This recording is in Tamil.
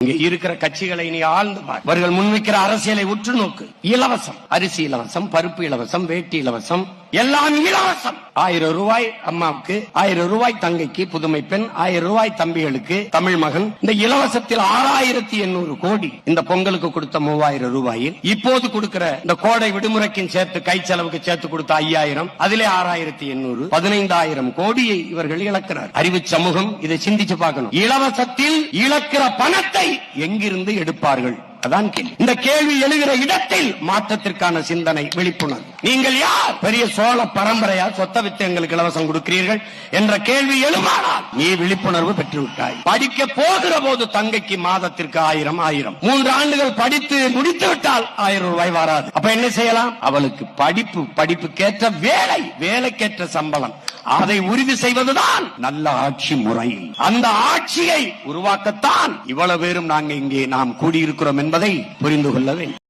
இங்க இருக்கிற கட்சிகளை நீ ஆழ்ந்து பார். அவர்கள் முன்வைக்கிற அரசியலை உற்று நோக்கு. இலவசம் அரிசி இலவசம், பருப்பு இலவசம், வேட்டி இலவசம், எல்லாம் இலவசம். 1000 ரூபாய் அம்மாவுக்கு, 1000 ரூபாய் தங்கைக்கு, புதுமை பெண் 1000 ரூபாய் தம்பிகளுக்கு, தமிழ் மகன். இந்த இலவசத்தில் 6800 கோடி இந்த பொங்கலுக்கு கொடுத்த 3000 ரூபாயில் இப்போது கொடுக்கிற இந்த கோடை விடுமுறைக்கும் சேர்த்து கை செலவுக்கு சேர்த்து கொடுத்த 5000, அதிலே 6800, 15000 கோடியை இவர்கள் இழக்கிறார். அறிவு சமூகம் இதை சிந்திச்சு பார்க்கணும். இலவசத்தில் இழக்கிற பணத்தை எங்கிருந்து எடுப்பார்கள்? அதான் கேள்வி. இந்த கேள்வி எழுகிற இடத்தில் மாற்றத்திற்கான சிந்தனை, விழிப்புணர்வு. நீங்கள் யார்? பெரிய சோழ பரம்பரையா சொத்த வித்து எங்களுக்கு இலவசம் கொடுக்கிறீர்கள் என்ற கேள்வி எழுமானால் நீ விழிப்புணர்வு பெற்றுவிட்டாய். படிக்க போகிற போது தங்கைக்கு மாதத்திற்கு 1000 3 ஆண்டுகள் படித்து முடித்து விட்டால் 1000 ரூபாய் வராது. அப்ப என்ன செய்யலாம்? அவளுக்கு படிப்புக்கேற்ற வேலை, வேலைக்கேற்ற சம்பளம், அதை உறுதி செய்வதுதான் நல்ல ஆட்சி முறை. அந்த ஆட்சியை உருவாக்கத்தான் இவ்வளவு பேரும் நாங்கள் இங்கே நாம் கூடியிருக்கிறோம் என்பதை புரிந்து கொள்ள வேண்டும்.